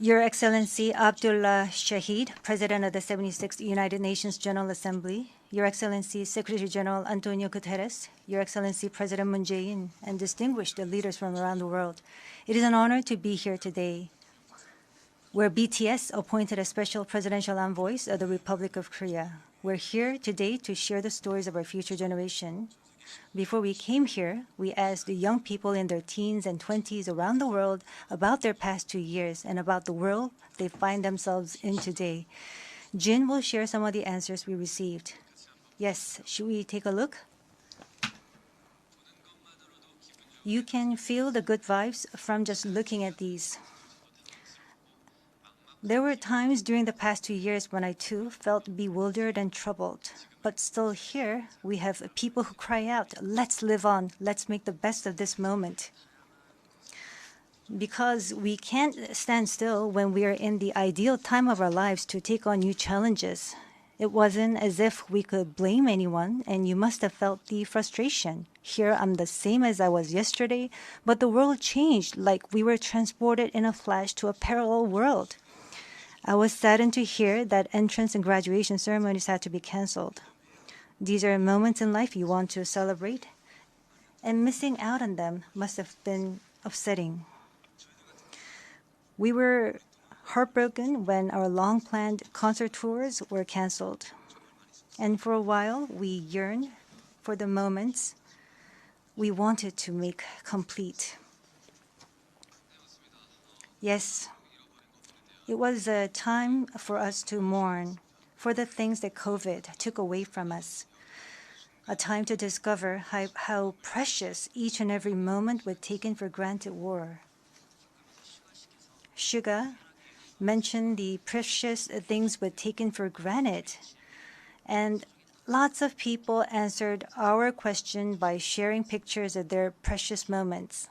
Your Excellency Abdullah Shahid, President of the 76th United Nations General Assembly, Your Excellency Secretary General Antonio Guterres, Your Excellency President Moon Jae-in, and distinguished leaders from around the world, it is an honor to be here today, where BTS appointed as special presidential envoys of the Republic of Korea. We're here today to share the stories of our future generation. Before we came here, we asked the young people in their teens and 20s around the world about their past 2 years and about the world they find themselves in today. Jin will share some of the answers we received. Yes, should we take a look? You can feel the good vibes from just looking at these. There were times during the past 2 years when I too felt bewildered and troubled. But still here, we have people who cry out, let's live on, let's make the best of this moment. Because we can't stand still when we are in the ideal time of our lives to take on new challenges. It wasn't as if we could blame anyone, and you must have felt the frustration. Here I'm the same as I was yesterday, but the world changed like we were transported in a flash to a parallel world. I was saddened to hear that entrance and graduation ceremonies had to be canceled. These are moments in life you want to celebrate, and missing out on them must have been upsetting. We were heartbroken when our long-planned concert tours were canceled. And for a while, we yearned for the moments we wanted to make complete. Yes, it was a time for us to mourn for the things that COVID took away from us. A time to discover how precious each and every moment we taken for granted were. Suga mentioned the precious things we taken for granted, and lots of people answered our question by sharing pictures of their precious moments.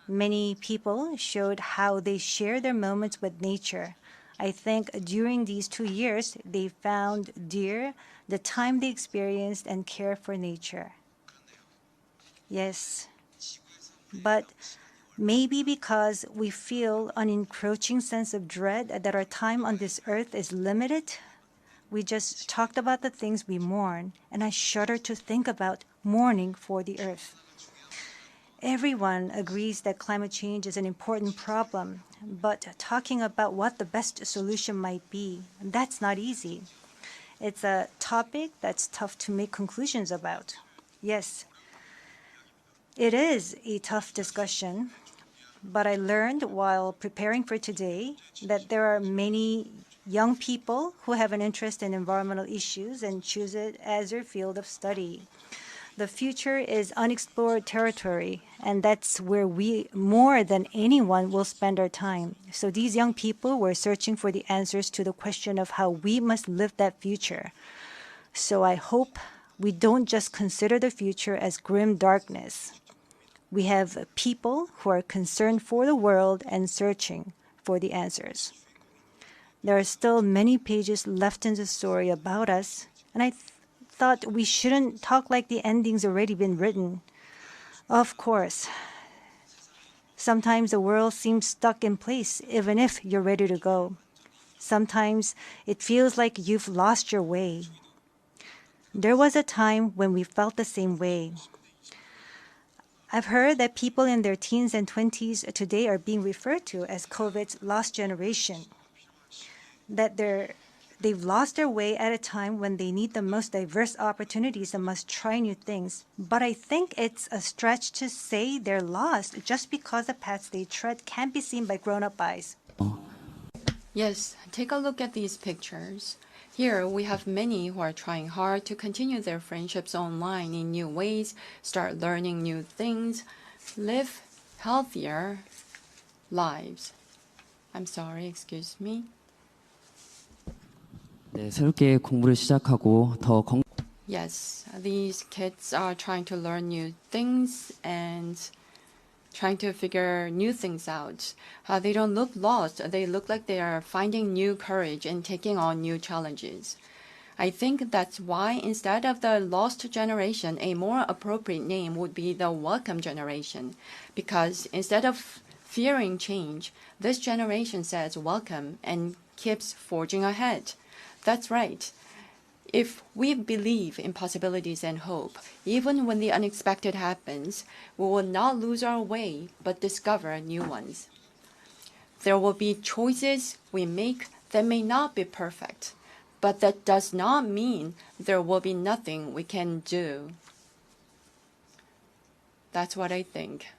Many people showed how they share their moments with nature. I think during these 2 years, they found dear the time they experienced and care for nature. Yes, but maybe because we feel an encroaching sense of dread that our time on this earth is limited, we just talked about the things we mourn, and I shudder to think about mourning for the earth. Everyone agrees that climate change is an important problem, but talking about what the best solution might be, that's not easy. It's a topic that's tough to make conclusions about. Yes, it is a tough discussion, but I learned while preparing for today that there are many young people who have an interest in environmental issues and choose it as their field of study. The future is unexplored territory, and that's where we, more than anyone, will spend our time. So these young people were searching for the answers to the question of how we must live that future. So I hope we don't just consider the future as grim darkness. We have people who are concerned for the world and searching for the answers. There are still many pages left in the story about us, and I thought we shouldn't talk like the ending's already been written. Of course, sometimes the world seems stuck in place even if you're ready to go. Sometimes it feels like you've lost your way. There was a time when we felt the same way. I've heard that people in their teens and 20s today are being referred to as COVID's lost generation, that they've lost their way at a time when they need the most diverse opportunities and must try new things. But I think it's a stretch to say they're lost just because the paths they tread can't be seen by grown-up eyes. Yes, take a look at these pictures. Here we have many who are trying hard to continue their friendships online in new ways, start learning new things, live healthier lives. I'm sorry, excuse me. 네, 새롭게 공부를 시작하고 더 Yes, these kids are trying to learn new things and trying to figure new things out. They don't look lost. They look like they are finding new courage and taking on new challenges. I think that's why instead of the lost generation, a more appropriate name would be the welcome generation. Because instead of fearing change, this generation says welcome and keeps forging ahead. That's right. If we believe in possibilities and hope, even when the unexpected happens, we will not lose our way but discover new ones. There will be choices we make that may not be perfect, but that does not mean there will be nothing we can do. That's what I think.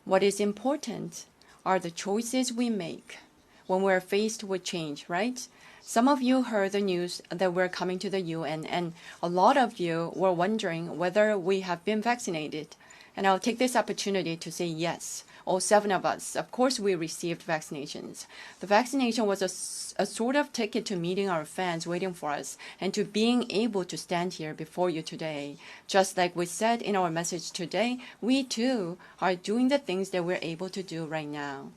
What is important are the choices we make when we're faced with change, right? Some of you heard the news that we're coming to the UN, and a lot of you were wondering whether we have been vaccinated. And I'll take this opportunity to say yes. All 7 of us, of course, we received vaccinations. The vaccination was a sort of ticket to meeting our fans waiting for us and to being able to stand here before you today. Just like we said in our message today, we too are doing the things that we're able to do right now.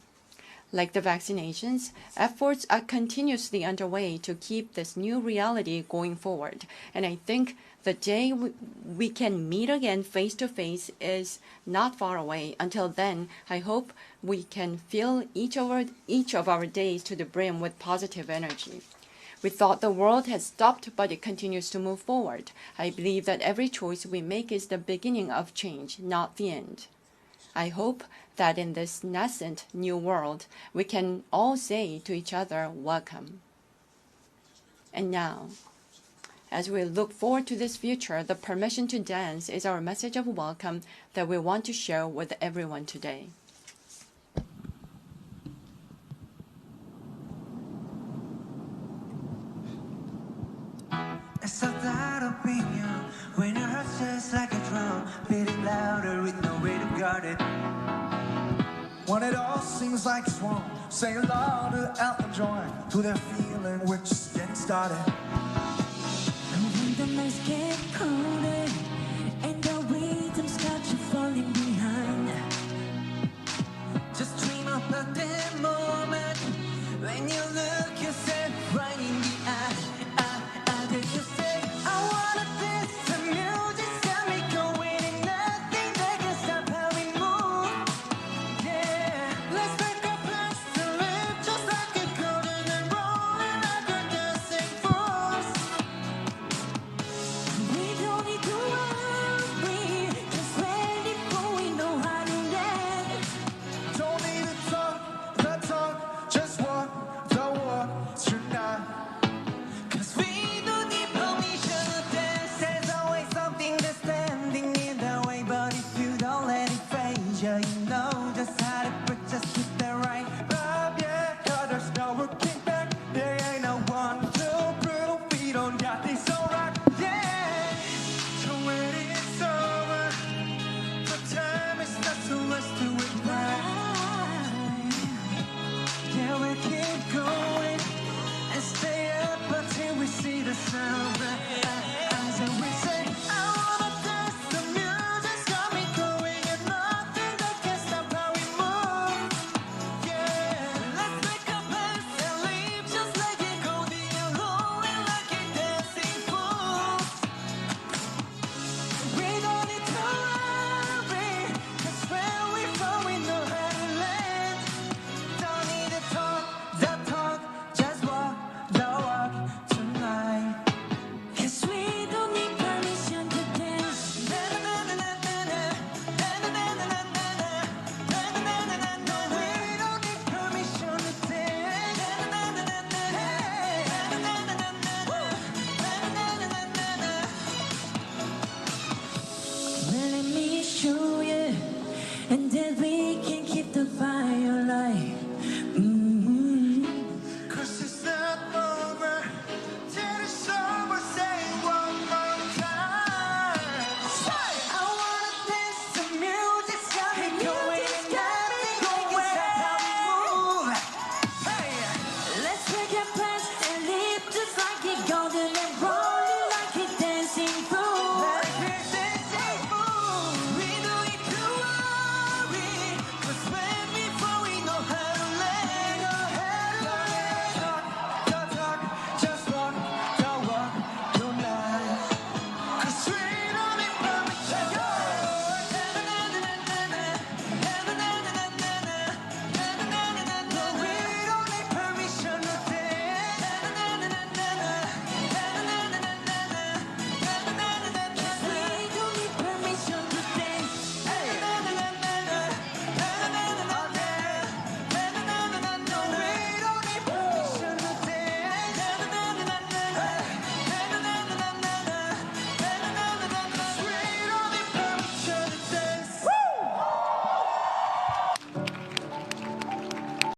Like the vaccinations, efforts are continuously underway to keep this new reality going forward. And I think the day we can meet again face to face is not far away. Until then, I hope we can fill each of our days to the brim with positive energy. We thought the world had stopped, but it continues to move forward. I believe that every choice we make is the beginning of change, not the end. I hope that in this nascent new world, we can all say to each other, welcome. And now, as we look forward to this future, the permission to dance is our message of welcome that we want to share with everyone today. It's so that opinion when your heart just like a drum, beating louder with no way to guard it. When it all seems like it's wrong, say aloud to Elton John, to their feeling we're just getting started. And when the nights get colder and the rhythms got you falling behind, Just dream about that moment when you look